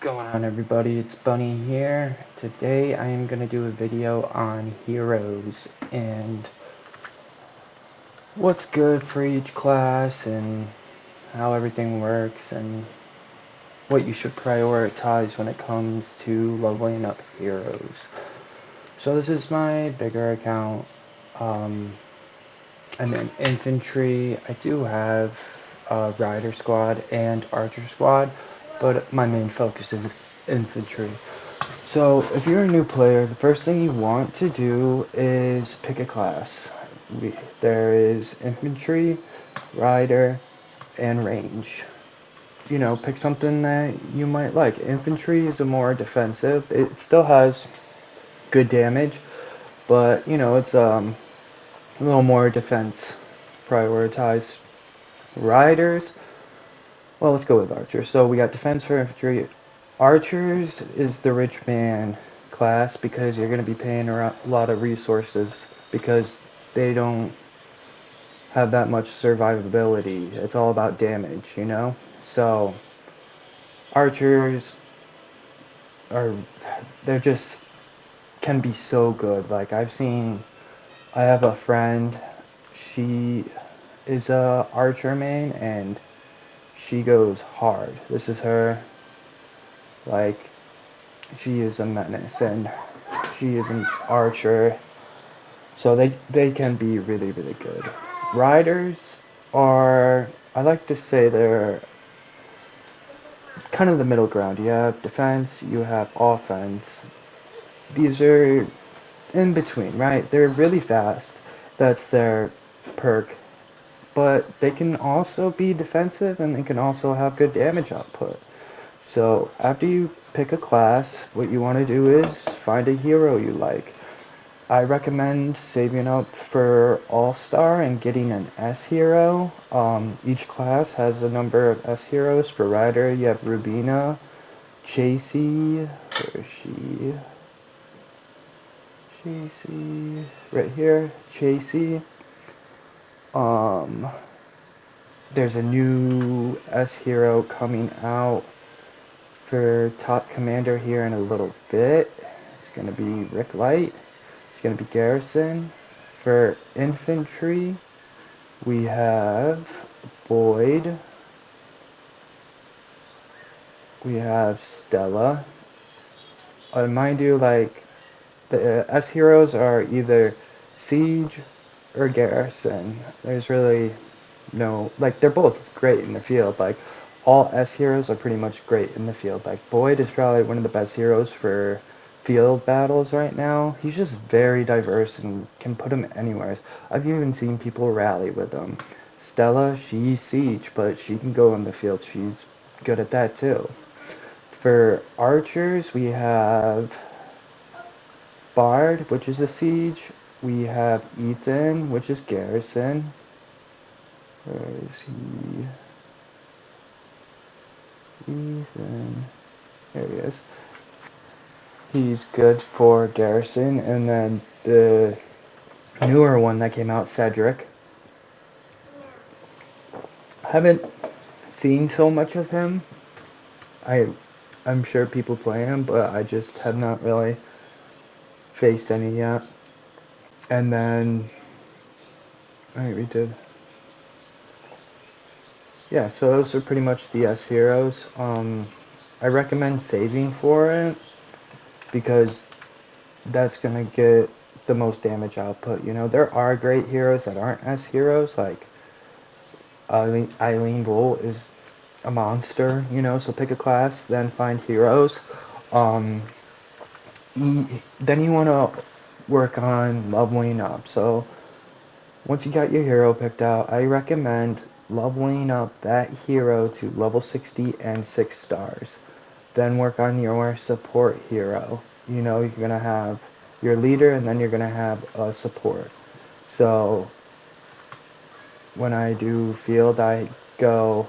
going on, everybody? It's Bunny here. Today I am going to do a video on heroes and what's good for each class and how everything works and what you should prioritize when it comes to leveling up heroes. So this is my bigger account. I'm in infantry. I do have a rider squad and archer squad, but my main focus is infantry. So if you're a new player, the first thing you want to do is pick a class. There is infantry, rider, and range. You know, pick something that you might like. Infantry is a more defensive. It still has good damage, but you know, it's a little more defense prioritized. Riders, well, let's go with archers. So we got defense for infantry. Archers is the rich man class because you're going to be paying a lot of resources because they don't have that much survivability. It's all about damage, you know? So archers are, they're just, can be so good. Like I have a friend, she is a archer main and she goes hard. This is her. Like, she is a menace, and she is an archer, so they can be really, really good. Riders are, I like to say they're kind of the middle ground. You have defense, you have offense. These are in between, right? They're really fast. That's their perk. But they can also be defensive, and they can also have good damage output. So after you pick a class, what you want to do is find a hero you like. I recommend saving up for All-Star and getting an S hero. Each class has a number of S heroes. For Rider, you have Rubina, Chasey, where is she? Chasey, right here, Chasey. There's a new S hero coming out for top commander here in a little bit. It's going to be Rick Light. It's going to be Garrison. For infantry, we have Boyd. We have Stella. Mind you, like, the S heroes are either Siege or Garrison. There's really no, like, they're both great in the field. Like, all S heroes are pretty much great in the field. Like, Boyd is probably one of the best heroes for field battles right now. He's just very diverse and can put him anywhere. I've even seen people rally with him. Stella, she's Siege, but she can go in the field. She's good at that too. For archers, we have Bard, which is a Siege. We have Ethan, which is Garrison. Where is he? Ethan. There he is. He's good for Garrison. And then the newer one that came out, Cedric. I haven't seen so much of him. I'm sure people play him, but I just have not really faced any yet. And then, alright, we did. Yeah, so those are pretty much the S heroes. I recommend saving for it because that's gonna get the most damage output. You know, there are great heroes that aren't S heroes, like Eileen Bull is a monster, you know, so pick a class, then find heroes. Then you want to work on leveling up. So once you got your hero picked out, I recommend leveling up that hero to level 60 and 6 stars. Then work on your support hero. You know, you're going to have your leader and then you're going to have a support. So when I do field, I go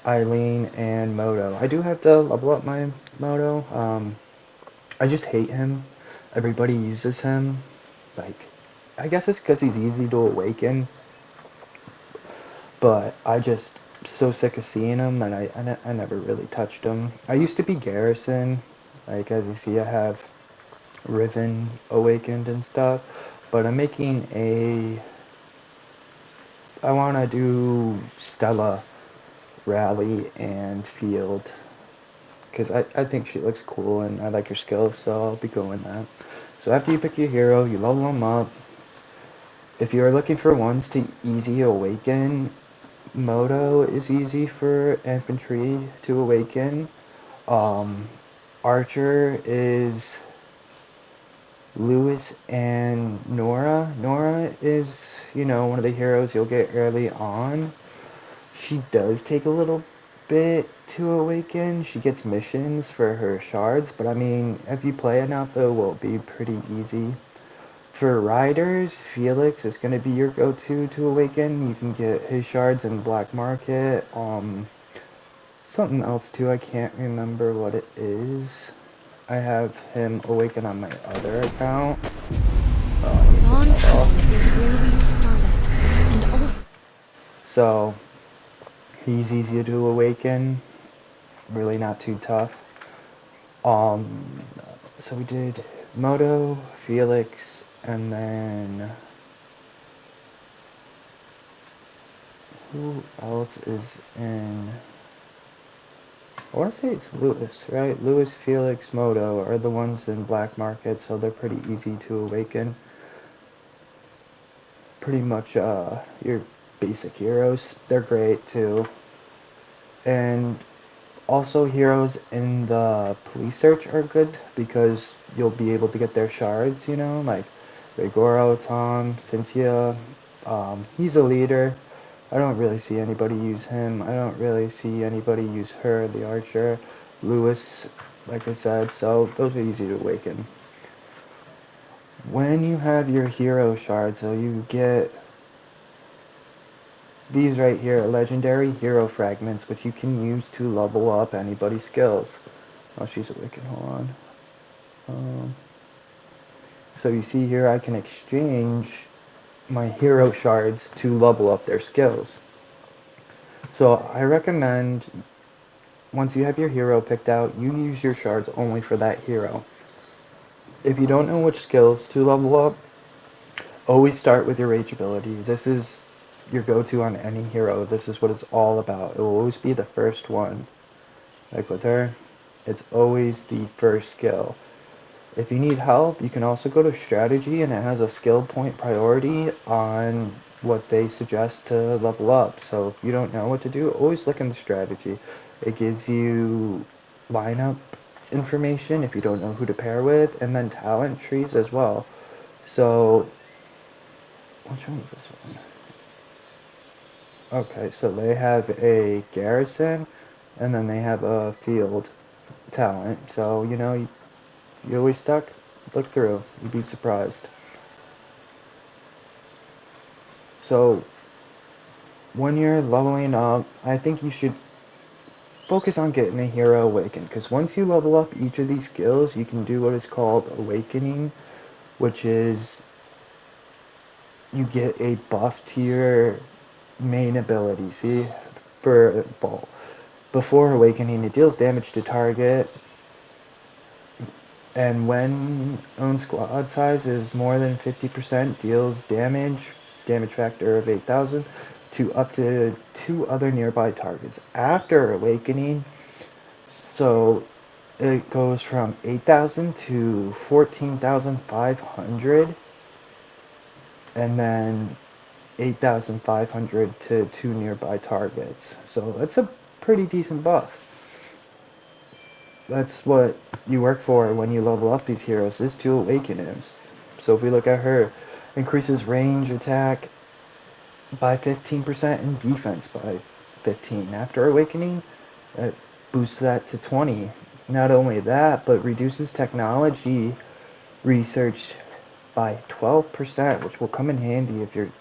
Eileen and Moto. I do have to level up my Moto. I just hate him. Everybody uses him. Like, I guess it's because he's easy to awaken. But I just so sick of seeing them, and I never really touched them. I used to be Garrison. Like, as you see, I have Riven awakened and stuff. But I'm making I want to do Stella, Rally, and Field. Because I think she looks cool and I like her skills, so I'll be going that. So after you pick your hero, you level them up. If you're looking for ones to easy awaken, Moto is easy for infantry to awaken. Um, Archer is Lewis and Nora. Nora is, one of the heroes you'll get early on. She does take a little bit to awaken. She gets missions for her shards, but I mean, if you play enough, it will be pretty easy. For riders, Felix is going to be your go-to to awaken. You can get his shards in Black Market. Something else too, I can't remember what it is. I have him awaken on my other account. Dawn Hall is where we started, and also So, he's easy to awaken. Really not too tough. Um, so we did Moto, Felix, and then who else is in? I want to say it's Lewis, right? Lewis, Felix, Moto are the ones in Black Market, so they're pretty easy to awaken. Pretty much your basic heroes. They're great too. And also heroes in the police search are good because you'll be able to get their shards, like Regoro, Tom, Cynthia. He's a leader. I don't really see anybody use him. I don't really see anybody use her, the archer. Lewis, like I said, so those are easy to awaken. When you have your hero shards, so you get these right here, legendary hero fragments, which you can use to level up anybody's skills. Oh, she's awakened, hold on. So you see here I can exchange my hero shards to level up their skills. So I recommend once you have your hero picked out, you use your shards only for that hero. If you don't know which skills to level up, always start with your rage ability. This is your go-to on any hero. This is what it's all about. It will always be the first one. Like with her, it's always the first skill. If you need help, you can also go to strategy, and it has a skill point priority on what they suggest to level up. So if you don't know what to do, always look in the strategy. It gives you lineup information if you don't know who to pair with, and then talent trees as well. So which one is this one? Okay, so they have a garrison, and then they have a field talent. So, you always stuck? Look through. You'd be surprised. So, when you're leveling up, I think you should focus on getting a hero awakened. Because once you level up each of these skills, you can do what is called awakening, which is you get a buff to your main ability. See, for ball. Before awakening, it deals damage to target, and when own squad size is more than 50%, deals damage factor of 8,000, to up to 2 other nearby targets. After awakening, so it goes from 8,000 to 14,500, and then 8,500 to 2 nearby targets. So that's a pretty decent buff. That's what you work for when you level up these heroes, is to awaken him. So if we look at her, increases range attack by 15% and defense by 15. After awakening, it boosts that to 20. Not only that, but reduces technology research by 12%, which will come in handy if you're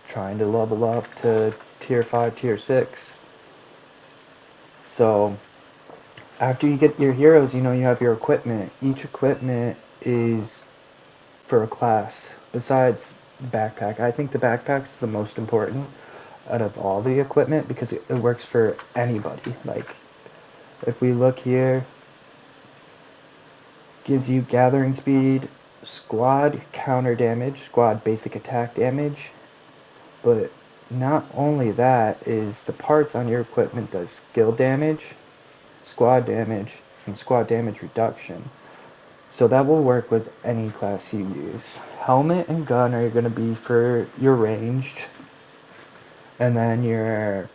trying to level up to tier 5, tier 6. So after you get your heroes, you have your equipment. Each equipment is for a class. Besides the backpack, I think the backpack's the most important. out of all the equipment because it works for anybody. Like, if we look here, gives you gathering speed, squad counter damage, squad basic attack damage, but not only that is the parts on your equipment does skill damage, squad damage, and squad damage reduction. So that will work with any class you use. Helmet and gun are going to be for your ranged, and then your,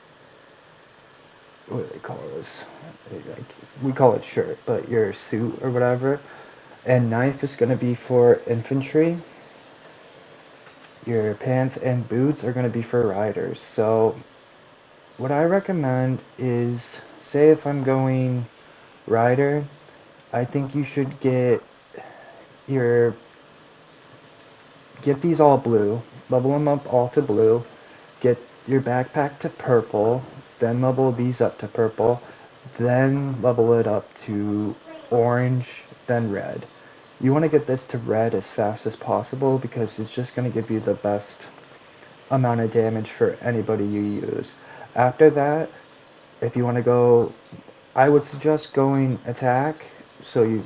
what do they call this? Like, we call it shirt, but your suit or whatever. And knife is going to be for infantry. Your pants and boots are going to be for riders. So what I recommend is, say if I'm going rider, I think you should get these all blue, level them up all to blue, get your backpack to purple, then level these up to purple, then level it up to orange, then red. You want to get this to red as fast as possible because it's just going to give you the best amount of damage for anybody you use. After that, if you want to go, I would suggest going attack. So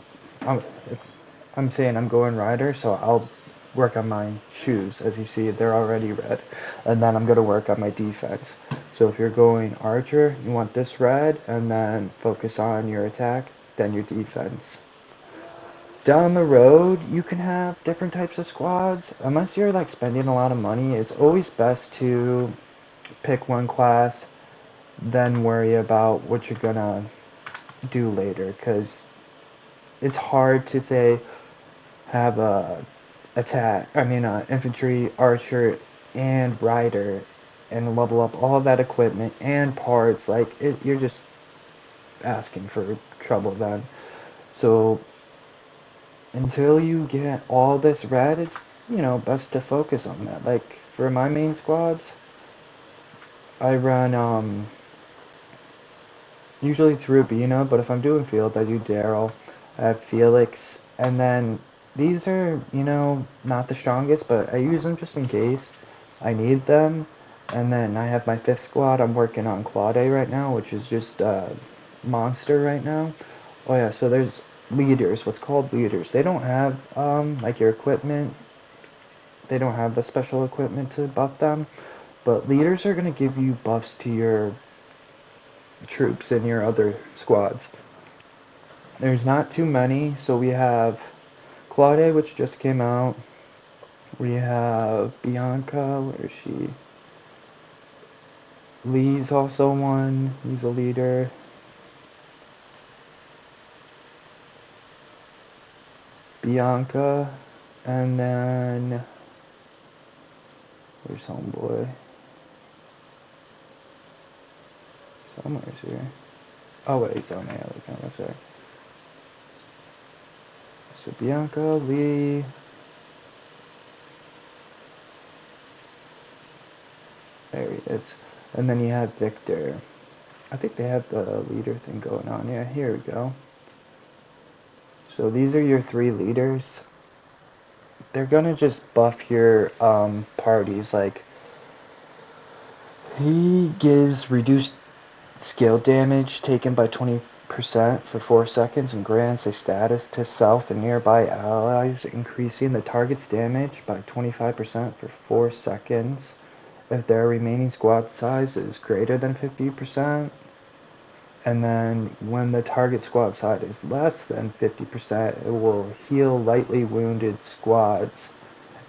I'm saying I'm going rider, so I'll work on my shoes. As you see, they're already red. And then I'm going to work on my defense. So if you're going archer, you want this red, and then focus on your attack, then your defense. Down the road, you can have different types of squads. Unless you're like spending a lot of money, it's always best to pick one class, then worry about what you're gonna do later, because it's hard to say have a infantry, archer, and rider, and level up all of that equipment and parts. Like you're just asking for trouble then. So until you get all this red, it's best to focus on that. Like for my main squads, I run usually it's Rubina, but if I'm doing field, I do Daryl. I have Felix, and then these are, not the strongest, but I use them just in case I need them. And then I have my 5th squad. I'm working on Claude right now, which is just monster right now. Oh yeah, so there's leaders, what's called leaders. They don't have like your equipment. They don't have the special equipment to buff them, but leaders are going to give you buffs to your troops in your other squads. There's not too many, so we have Claude, which just came out. We have Bianca, where is she? Lee's also one, he's a leader. Bianca, and then where's homeboy? Somewhere's here. Oh wait, it's on the other account, that's right. So Bianca, Lee, there he is. And then you have Victor. I think they have the leader thing going on. Yeah, here we go. So these are your 3 leaders. They're gonna just buff your parties. Like, he gives reduced skill damage taken by 20% for 4 seconds and grants a status to self and nearby allies, increasing the target's damage by 25% for 4 seconds if their remaining squad size is greater than 50%. And then when the target squad size is less than 50%, it will heal lightly wounded squads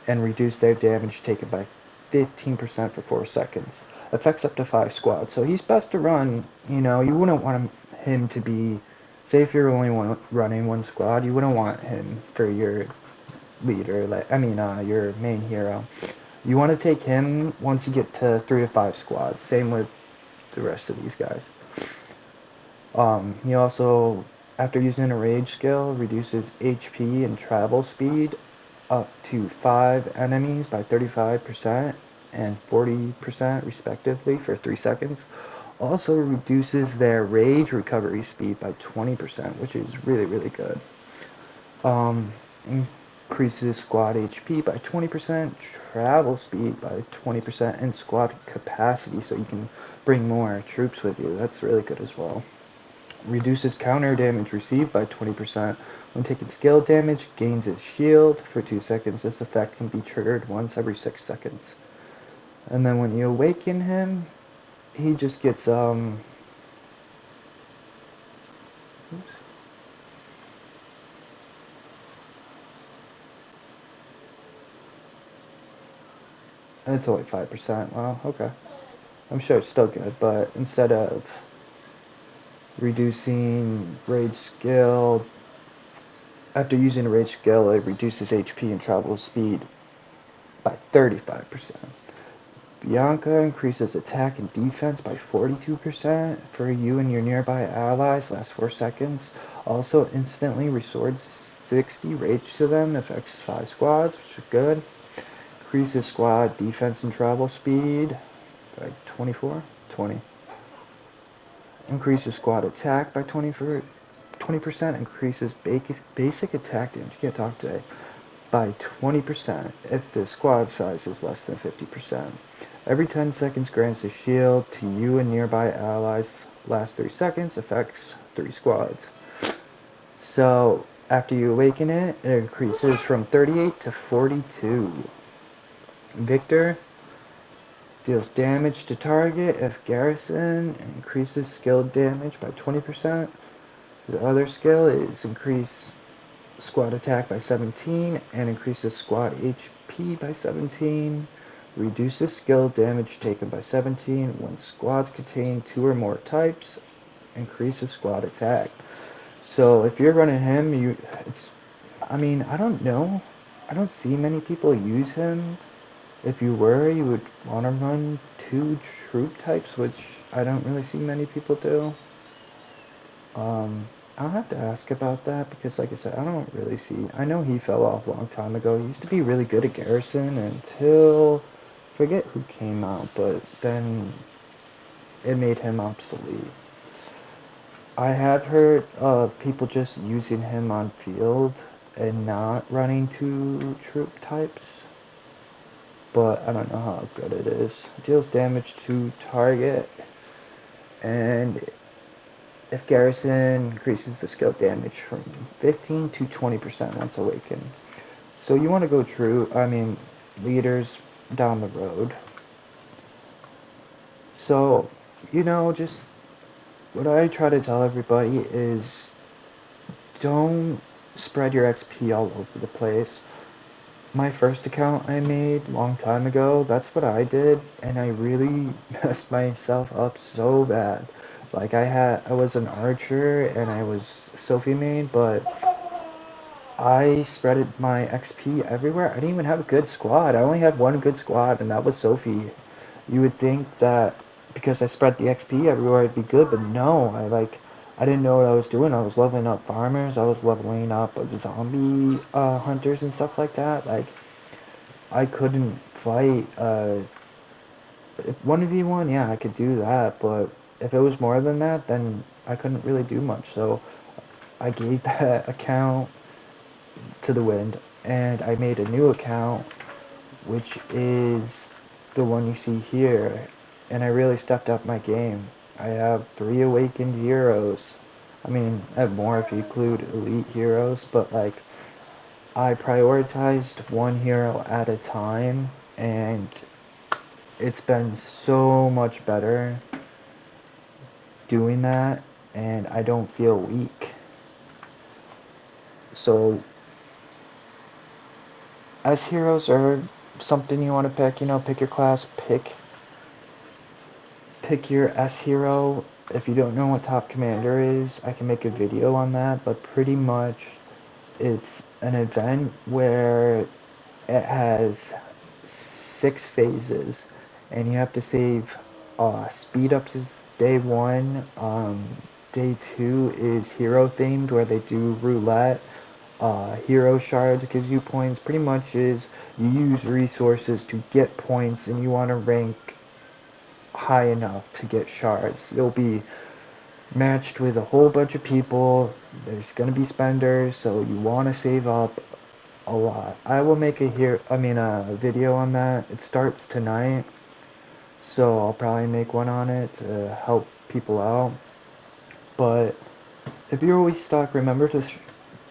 and reduce their damage taken by 15% for 4 seconds. Affects up to 5 squads. So he's best to run, you wouldn't want him to be, say if you're only running one squad, you wouldn't want him for your leader, your main hero. You want to take him once you get to 3 to 5 squads. Same with the rest of these guys. He also, after using a rage skill, reduces HP and travel speed up to 5 enemies by 35% and 40% respectively for 3 seconds. Also reduces their rage recovery speed by 20%, which is really, really good. increases squad HP by 20%, travel speed by 20%, and squad capacity, so you can bring more troops with you. That's really good as well. Reduces counter damage received by 20%. When taking skill damage, gains its shield for 2 seconds. This effect can be triggered once every 6 seconds. And then when you awaken him, he just gets, oops. And it's only 5%. Well, okay. I'm sure it's still good, but instead of reducing rage skill, after using a rage skill, it reduces HP and travel speed by 35%. Bianca increases attack and defense by 42% for you and your nearby allies, lasts 4 seconds. Also instantly restores 60 rage to them, affects 5 squads, which is good. Increases squad defense and travel speed by 20. Increases squad attack by 20%. Increases basic attack damage, can't talk today, by 20% if the squad size is less than 50%. Every 10 seconds grants a shield to you and nearby allies, lasts 3 seconds, affects 3 squads. So after you awaken it, it increases from 38 to 42. Victor deals damage to target if garrison, increases skill damage by 20%. His other skill is increase squad attack by 17 and increases squad HP by 17. Reduces skill damage taken by 17 when squads contain 2 or more types. Increases squad attack. So if you're running him, I don't know. I don't see many people use him. If you were, you would want to run 2 troop types, which I don't really see many people do. I'll have to ask about that because, like I said, I don't really see. I know he fell off a long time ago. He used to be really good at Garrison until forget who came out, but then it made him obsolete. I have heard of people just using him on field and not running 2 troop types, but I don't know how good it is. It deals damage to target, and if garrison increases the skill damage from 15 to 20% once awakened. So you want to go leaders down the road. So, just what I try to tell everybody is don't spread your XP all over the place. My first account I made a long time ago, that's what I did, and I really messed myself up so bad. Like I was an archer and I was Sophie main, but I spreaded my XP everywhere. I didn't even have a good squad. I only had one good squad, and that was Sophie. You would think that because I spread the XP everywhere, I'd be good, but no. I didn't know what I was doing. I was leveling up farmers. I was leveling up zombie hunters and stuff like that. Like I couldn't fight. If 1v1, yeah, I could do that, but if it was more than that, then I couldn't really do much. So I gave that account to the wind, and I made a new account, which is the one you see here, and I really stepped up my game. I have 3 awakened heroes. I have more if you include elite heroes, but I prioritized one hero at a time, and it's been so much better doing that, and I don't feel weak. So as heroes are something you want to pick, pick your class, pick your S hero. If you don't know what top commander is, I can make a video on that, but pretty much it's an event where it has 6 phases, and you have to save speed ups is day 1, day 2 is hero themed where they do roulette. Hero shards gives you points. Pretty much is you use resources to get points, and you want to rank high enough to get shards. You'll be matched with a whole bunch of people. There's going to be spenders, so you want to save up a lot. I will make a video on that. It starts tonight, so I'll probably make one on it to help people out. But if you're always stuck, remember to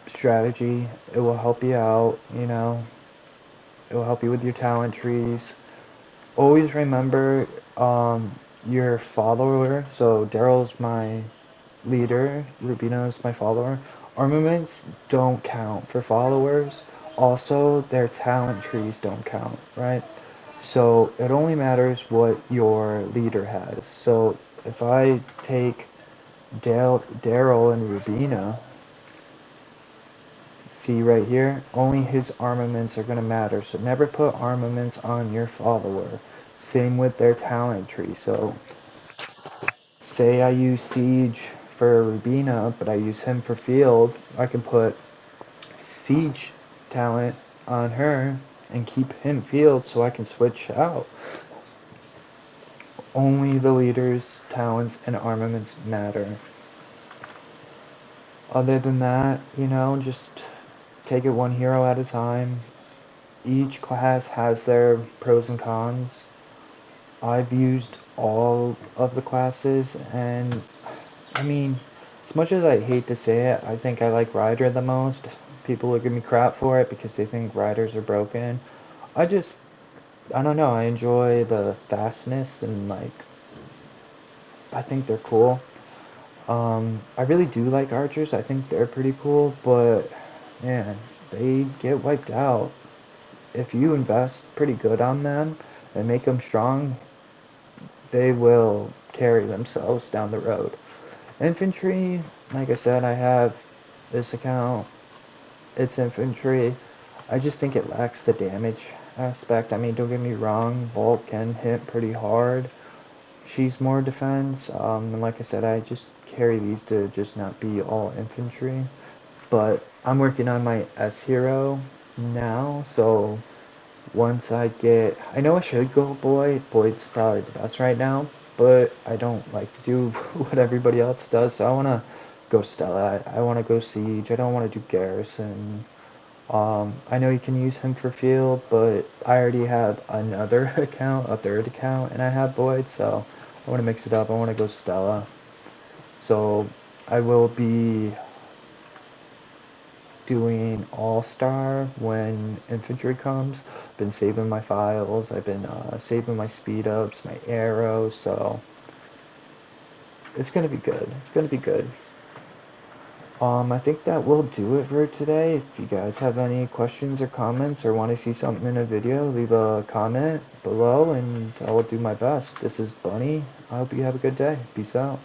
strategy. It will help you out, you know. It will help you with your talent trees. Always remember your follower. So Daryl's my leader, Rubino's my follower. Armaments don't count for followers. Also, their talent trees don't count, right? So it only matters what your leader has. So if I take Daryl and Rubina, see right here, only his armaments are going to matter. So never put armaments on your follower. Same with their talent tree. So say I use Siege for Rubina, but I use him for Field, I can put Siege talent on her and keep him Field so I can switch out. Only the leader's talents and armaments matter. Other than that, just take it one hero at a time. Each class has their pros and cons. I've used all of the classes, and I mean, as much as I hate to say it, I think I like Ryder the most. People will give me crap for it because they think Riders are broken. I just, I don't know, I enjoy the fastness and I think they're cool. I really do like archers. I think they're pretty cool, but man, they get wiped out. If you invest pretty good on them and make them strong, they will carry themselves down the road. Infantry, like I said, I have this account. It's infantry. I just think it lacks the damage aspect. I mean, don't get me wrong, Volt can hit pretty hard. She's more defense. And like I said, I just carry these to just not be all infantry. But I'm working on my S hero now, so once I know I should go Boyd. Boyd's probably the best right now, but I don't like to do what everybody else does, so I want to go Stella. I want to go Siege. I don't want to do Garrison. I know you can use him for field, but I already have another account, a third account, and I have Boyd, so I want to mix it up. I want to go Stella. So I will be doing All-Star when infantry comes. Been saving my files. I've been saving my speed ups, my arrows, so it's gonna be good. It's gonna be good. I think that will do it for today. If you guys have any questions or comments or want to see something in a video, leave a comment below and I will do my best. This is Bunny. I hope you have a good day. Peace out.